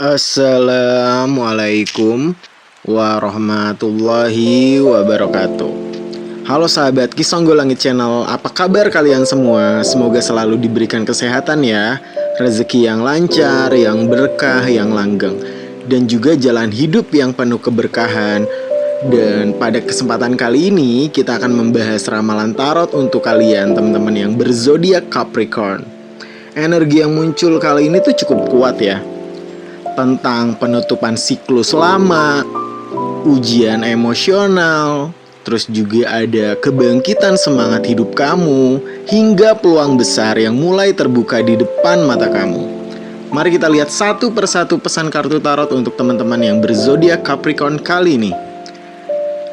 Assalamualaikum warahmatullahi wabarakatuh. Halo sahabat Kisonggo Langit Channel, apa kabar kalian semua? Semoga selalu diberikan kesehatan ya, rezeki yang lancar, yang berkah, yang langgeng, dan juga jalan hidup yang penuh keberkahan. Dan pada kesempatan kali ini kita akan membahas ramalan tarot untuk kalian teman-teman yang berzodiak Capricorn. Energi yang muncul kali ini tuh cukup kuat ya, tentang penutupan siklus lama, ujian emosional, terus juga ada kebangkitan semangat hidup kamu, hingga peluang besar yang mulai terbuka di depan mata kamu. Mari kita lihat satu persatu pesan kartu tarot untuk teman-teman yang berzodiak Capricorn kali ini.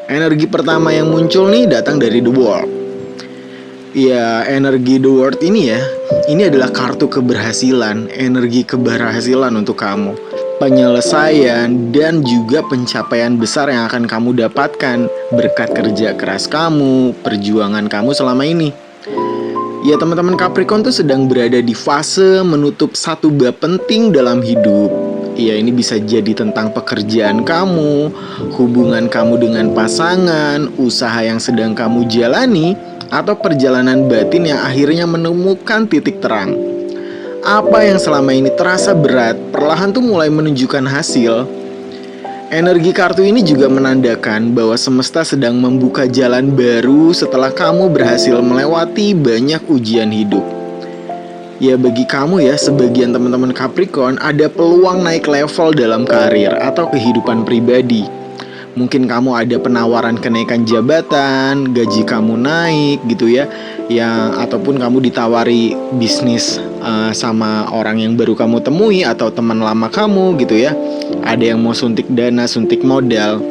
Energi pertama yang muncul nih datang dari The World. Ya, energi The World ini adalah kartu keberhasilan, energi keberhasilan untuk kamu, penyelesaian, dan juga pencapaian besar yang akan kamu dapatkan berkat kerja keras kamu, perjuangan kamu selama ini. Ya, teman-teman Capricorn tuh sedang berada di fase menutup satu bab penting dalam hidup. Ya, ini bisa jadi tentang pekerjaan kamu, hubungan kamu dengan pasangan, usaha yang sedang kamu jalani, atau perjalanan batin yang akhirnya menemukan titik terang. Apa yang selama ini terasa berat, perlahan tuh mulai menunjukkan hasil. Energi kartu ini juga menandakan bahwa semesta sedang membuka jalan baru setelah kamu berhasil melewati banyak ujian hidup. Ya, bagi kamu ya, sebagian teman-teman Capricorn ada peluang naik level dalam karir atau kehidupan pribadi. Mungkin kamu ada penawaran kenaikan jabatan, gaji kamu naik gitu ya, ataupun kamu ditawari bisnis sama orang yang baru kamu temui atau teman lama kamu gitu ya. Ada yang mau suntik dana, suntik modal.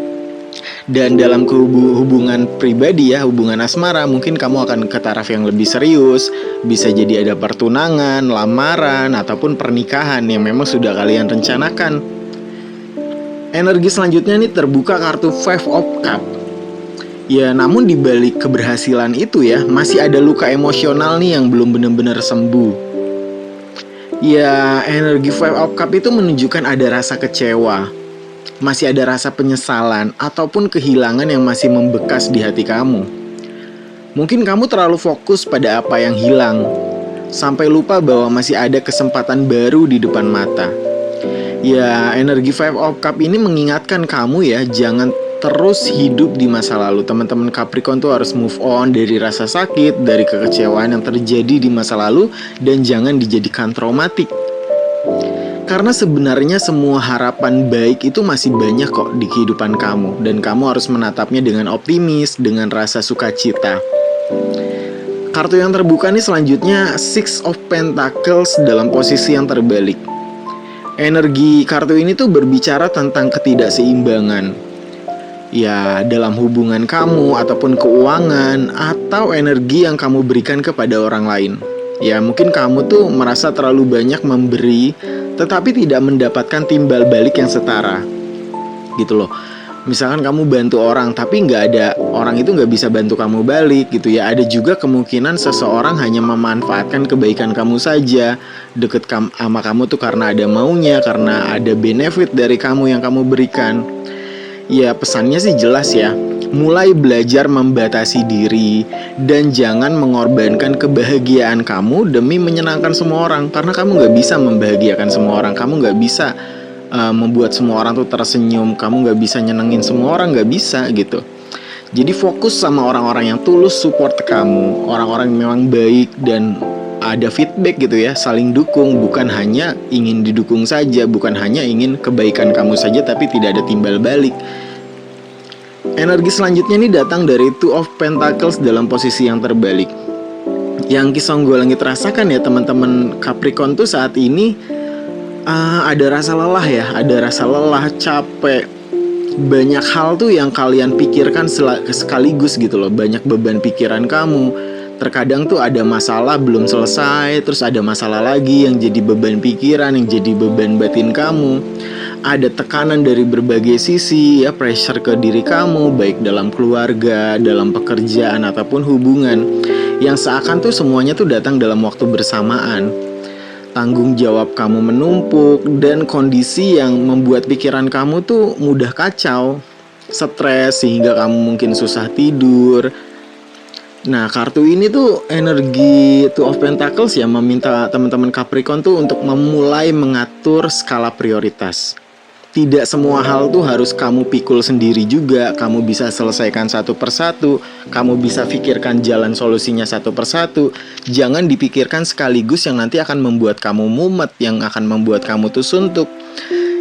Dan dalam hubungan pribadi ya, hubungan asmara, mungkin kamu akan ke taraf yang lebih serius. Bisa jadi ada pertunangan, lamaran, ataupun pernikahan yang memang sudah kalian rencanakan. Energi selanjutnya nih terbuka kartu Five of Cup. Ya, namun di balik keberhasilan itu ya, masih ada luka emosional nih yang belum benar-benar sembuh. Ya, energi Five of Cup itu menunjukkan ada rasa kecewa, masih ada rasa penyesalan, ataupun kehilangan yang masih membekas di hati kamu. Mungkin kamu terlalu fokus pada apa yang hilang, sampai lupa bahwa masih ada kesempatan baru di depan mata. Ya, energi Five of Cup ini mengingatkan kamu ya, jangan terus hidup di masa lalu. Teman-teman Capricorn tuh harus move on dari rasa sakit, dari kekecewaan yang terjadi di masa lalu, dan jangan dijadikan traumatik. Karena sebenarnya semua harapan baik itu masih banyak kok di kehidupan kamu, dan kamu harus menatapnya dengan optimis, dengan rasa sukacita. Kartu yang terbuka nih selanjutnya Six of Pentacles dalam posisi yang terbalik. Energi kartu ini tuh berbicara tentang ketidakseimbangan. Ya, dalam hubungan kamu ataupun keuangan atau energi yang kamu berikan kepada orang lain. Ya, mungkin kamu tuh merasa terlalu banyak memberi tetapi tidak mendapatkan timbal balik yang setara. Gitu loh. Misalkan kamu bantu orang tapi orang itu nggak bisa bantu kamu balik gitu ya. Ada juga kemungkinan seseorang hanya memanfaatkan kebaikan kamu saja, deket sama kamu tuh karena ada maunya, karena ada benefit dari kamu yang kamu berikan. Ya, pesannya sih jelas ya, mulai belajar membatasi diri dan jangan mengorbankan kebahagiaan kamu demi menyenangkan semua orang. Karena kamu nggak bisa membahagiakan semua orang, kamu nggak bisa membuat semua orang tuh tersenyum, kamu gak bisa nyenengin semua orang, gak bisa gitu. Jadi fokus sama orang-orang yang tulus support kamu, orang-orang yang memang baik dan ada feedback gitu ya, saling dukung, bukan hanya ingin didukung saja, bukan hanya ingin kebaikan kamu saja tapi tidak ada timbal balik. Energi selanjutnya ini datang dari Two of Pentacles dalam posisi yang terbalik. Yang Kisonggo Langit rasakan ya teman-teman Capricorn tuh saat ini ada rasa lelah ya, ada rasa lelah, capek. Banyak hal tuh yang kalian pikirkan sekaligus gitu loh. Banyak beban pikiran kamu. Terkadang tuh ada masalah belum selesai, terus ada masalah lagi yang jadi beban pikiran, yang jadi beban batin kamu. Ada tekanan dari berbagai sisi ya, pressure ke diri kamu, baik dalam keluarga, dalam pekerjaan, ataupun hubungan, yang seakan tuh semuanya tuh datang dalam waktu bersamaan. tanggung jawab kamu menumpuk, dan kondisi yang membuat pikiran kamu tuh mudah kacau, stres sehingga kamu mungkin susah tidur. Nah, kartu ini tuh energi Two of Pentacles ya, meminta teman-teman Capricorn tuh untuk memulai mengatur skala prioritas. Tidak semua hal tuh harus kamu pikul sendiri juga. Kamu bisa selesaikan satu persatu. Kamu bisa pikirkan jalan solusinya satu persatu. Jangan dipikirkan sekaligus yang nanti akan membuat kamu mumet, yang akan membuat kamu tuh suntuk.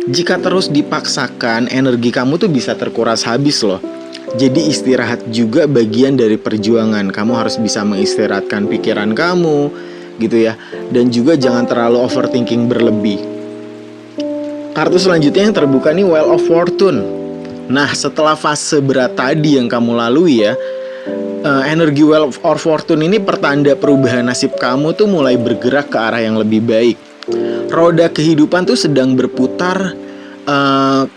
Jika terus dipaksakan, energi kamu tuh bisa terkuras habis loh. Jadi istirahat juga bagian dari perjuangan. Kamu harus bisa mengistirahatkan pikiran kamu gitu ya. Dan juga jangan terlalu overthinking berlebih. Kartu selanjutnya yang terbuka nih, Wheel of Fortune. Nah, setelah fase berat tadi yang kamu lalui ya, energi Wheel of Fortune ini pertanda perubahan nasib kamu tuh mulai bergerak ke arah yang lebih baik. Roda kehidupan tuh sedang berputar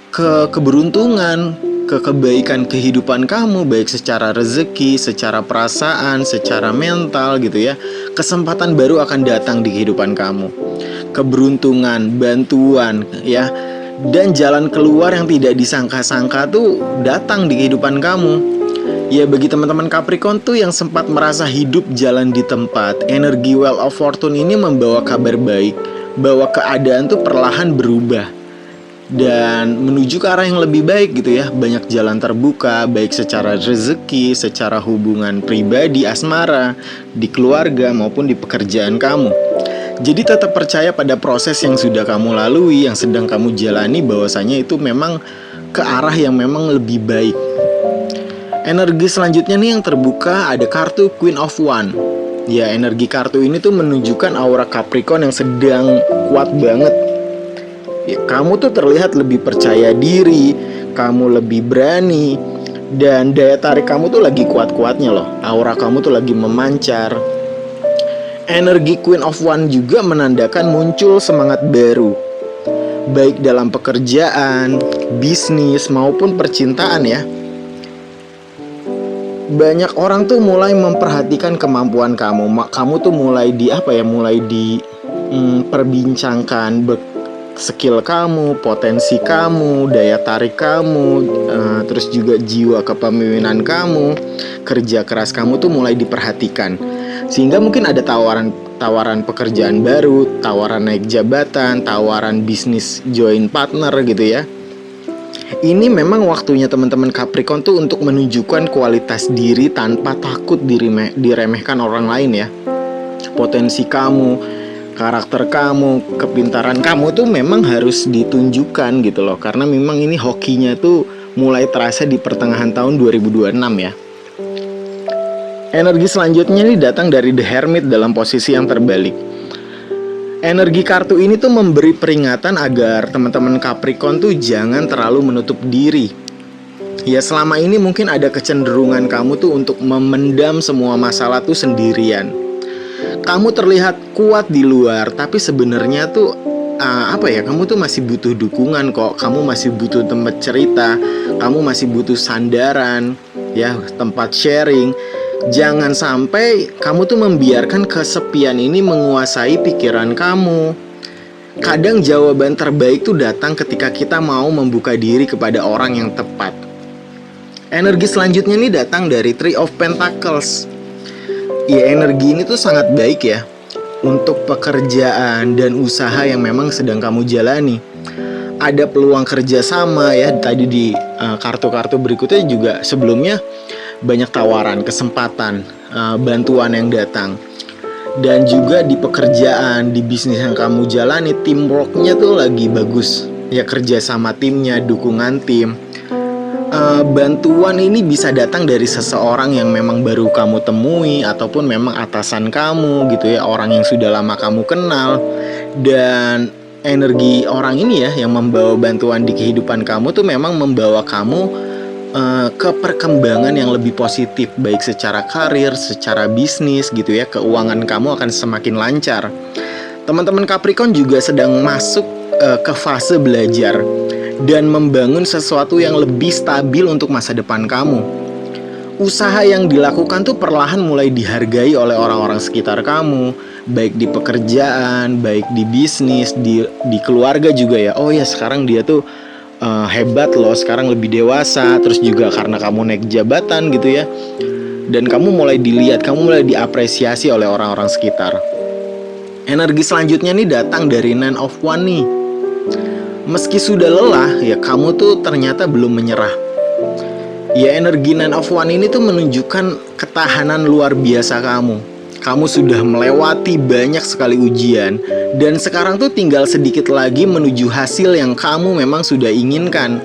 ke keberuntungan, ke kebaikan kehidupan kamu, baik secara rezeki, secara perasaan, secara mental gitu ya. Kesempatan baru akan datang di kehidupan kamu. Keberuntungan, bantuan ya, dan jalan keluar yang tidak disangka-sangka tuh datang di kehidupan kamu. Ya, bagi teman-teman Capricorn tuh yang sempat merasa hidup jalan di tempat, energi Wheel of Fortune ini membawa kabar baik bahwa keadaan tuh perlahan berubah dan menuju ke arah yang lebih baik gitu ya. Banyak jalan terbuka, baik secara rezeki, secara hubungan pribadi, asmara, di keluarga maupun di pekerjaan kamu. Jadi tetap percaya pada proses yang sudah kamu lalui, yang sedang kamu jalani, bahwasanya itu memang ke arah yang memang lebih baik. Energi selanjutnya nih yang terbuka, ada kartu Queen of Wands. Ya, energi kartu ini tuh menunjukkan aura Capricorn yang sedang kuat banget. Ya, kamu tuh terlihat lebih percaya diri, kamu lebih berani, dan daya tarik kamu tuh lagi kuat-kuatnya loh. Aura kamu tuh lagi memancar. Energi Queen of Wands juga menandakan muncul semangat baru, baik dalam pekerjaan, bisnis, maupun percintaan ya. Banyak orang tuh mulai memperhatikan kemampuan kamu. Kamu tuh mulai perbincangkan skill kamu, potensi kamu, daya tarik kamu, terus juga jiwa kepemimpinan kamu, kerja keras kamu tuh mulai diperhatikan. Sehingga mungkin ada tawaran pekerjaan baru, tawaran naik jabatan, tawaran bisnis join partner gitu ya. Ini memang waktunya teman-teman Capricorn tuh untuk menunjukkan kualitas diri tanpa takut diremehkan orang lain ya. Potensi kamu, karakter kamu, kepintaran kamu tuh memang harus ditunjukkan gitu loh. Karena memang ini hokinya tuh mulai terasa di pertengahan tahun 2026 ya. Energi selanjutnya ini datang dari The Hermit dalam posisi yang terbalik. Energi kartu ini tuh memberi peringatan agar teman-teman Capricorn tuh jangan terlalu menutup diri. Ya, selama ini mungkin ada kecenderungan kamu tuh untuk memendam semua masalah tuh sendirian. Kamu terlihat kuat di luar, tapi sebenarnya tuh kamu tuh masih butuh dukungan kok. Kamu masih butuh tempat cerita, kamu masih butuh sandaran, ya, tempat sharing. Jangan sampai kamu tuh membiarkan kesepian ini menguasai pikiran kamu. Kadang jawaban terbaik tuh datang ketika kita mau membuka diri kepada orang yang tepat. Energi selanjutnya ini datang dari Three of Pentacles. Ya, energi ini tuh sangat baik ya untuk pekerjaan dan usaha yang memang sedang kamu jalani. Ada peluang kerjasama ya. Tadi di kartu-kartu berikutnya juga sebelumnya banyak tawaran, kesempatan, bantuan yang datang. Dan juga di pekerjaan, di bisnis yang kamu jalani, teamworknya tuh lagi bagus. Ya, kerja sama timnya, dukungan tim. Bantuan ini bisa datang dari seseorang yang memang baru kamu temui, ataupun memang atasan kamu gitu ya, orang yang sudah lama kamu kenal. Dan energi orang ini ya yang membawa bantuan di kehidupan kamu tuh memang membawa kamu ke perkembangan yang lebih positif, baik secara karir, secara bisnis gitu ya. Keuangan kamu akan semakin lancar. Teman-teman Capricorn juga sedang masuk ke fase belajar dan membangun sesuatu yang lebih stabil untuk masa depan kamu. Usaha yang dilakukan tuh perlahan mulai dihargai oleh orang-orang sekitar kamu, baik di pekerjaan, baik di bisnis, di keluarga juga ya. Oh ya, sekarang dia tuh hebat loh, sekarang lebih dewasa. Terus juga karena kamu naik jabatan gitu ya, dan kamu mulai dilihat, kamu mulai diapresiasi oleh orang-orang sekitar. Energi selanjutnya nih datang dari Nine of Wands nih. Meski sudah lelah, ya kamu tuh ternyata belum menyerah. Ya, energi Nine of Wands ini tuh menunjukkan ketahanan luar biasa kamu. Kamu sudah melewati banyak sekali ujian, dan sekarang tuh tinggal sedikit lagi menuju hasil yang kamu memang sudah inginkan.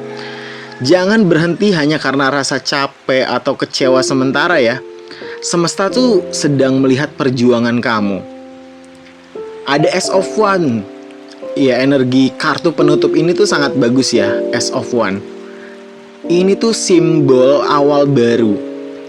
Jangan berhenti hanya karena rasa capek atau kecewa sementara ya. Semesta tuh sedang melihat perjuangan kamu. Ada Ace of Wands. Ya, energi kartu penutup ini tuh sangat bagus ya, Ace of Wands. Ini tuh simbol awal baru,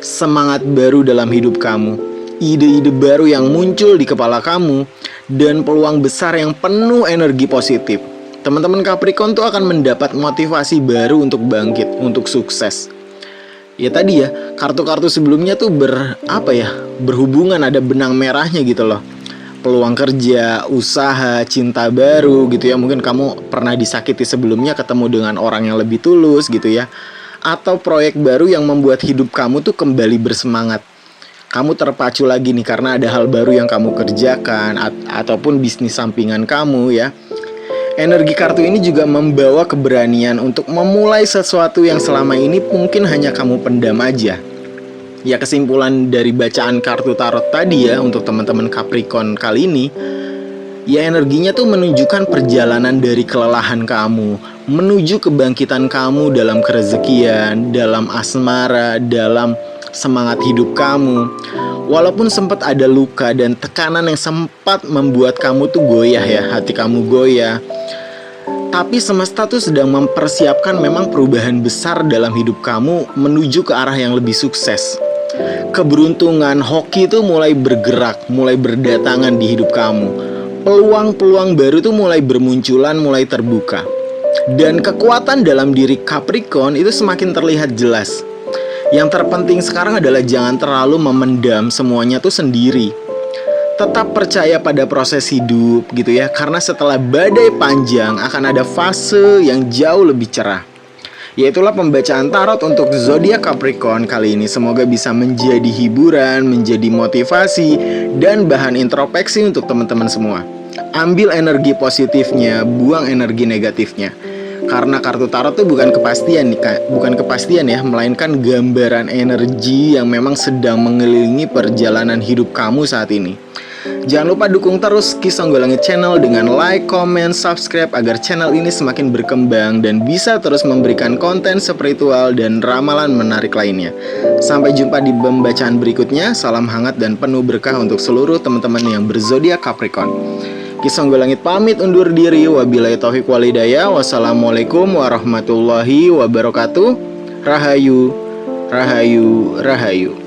semangat baru dalam hidup kamu, ide-ide baru yang muncul di kepala kamu, dan peluang besar yang penuh energi positif. Teman-teman Capricorn tuh akan mendapat motivasi baru untuk bangkit, untuk sukses. Ya tadi ya, kartu-kartu sebelumnya tuh berhubungan, ada benang merahnya gitu loh. Peluang kerja, usaha, cinta baru gitu ya. Mungkin kamu pernah disakiti sebelumnya, ketemu dengan orang yang lebih tulus gitu ya. Atau proyek baru yang membuat hidup kamu tuh kembali bersemangat. Kamu terpacu lagi nih karena ada hal baru yang kamu kerjakan, ataupun bisnis sampingan kamu ya. Energi kartu ini juga membawa keberanian untuk memulai sesuatu yang selama ini mungkin hanya kamu pendam aja. Ya, kesimpulan dari bacaan kartu tarot tadi ya, untuk teman-teman Capricorn kali ini, ya energinya tuh menunjukkan perjalanan dari kelelahan kamu menuju kebangkitan kamu dalam kerezekian, dalam asmara, dalam semangat hidup kamu. Walaupun sempat ada luka dan tekanan yang sempat membuat kamu tuh goyah ya, hati kamu goyah, tapi semesta tuh sedang mempersiapkan memang perubahan besar dalam hidup kamu menuju ke arah yang lebih sukses. Keberuntungan, hoki tuh mulai bergerak, mulai berdatangan di hidup kamu. Peluang-peluang baru tuh mulai bermunculan, mulai terbuka. Dan kekuatan dalam diri Capricorn itu semakin terlihat jelas. Yang terpenting sekarang adalah jangan terlalu memendam semuanya tuh sendiri. Tetap percaya pada proses hidup gitu ya, karena setelah badai panjang akan ada fase yang jauh lebih cerah. Yaitulah pembacaan tarot untuk zodiak Capricorn kali ini. Semoga bisa menjadi hiburan, menjadi motivasi, dan bahan introspeksi untuk teman-teman semua. Ambil energi positifnya, buang energi negatifnya. Karena kartu tarot itu bukan kepastian ya, melainkan gambaran energi yang memang sedang mengelilingi perjalanan hidup kamu saat ini. Jangan lupa dukung terus Kisah Songgolangit Channel dengan like, comment, subscribe agar channel ini semakin berkembang dan bisa terus memberikan konten spiritual dan ramalan menarik lainnya. Sampai jumpa di pembacaan berikutnya. Salam hangat dan penuh berkah untuk seluruh teman-teman yang berzodiak Capricorn. Kisah Songgolangit pamit undur diri. Wabillahi taufiq walhidayah. Wassalamualaikum warahmatullahi wabarakatuh. Rahayu, rahayu, rahayu.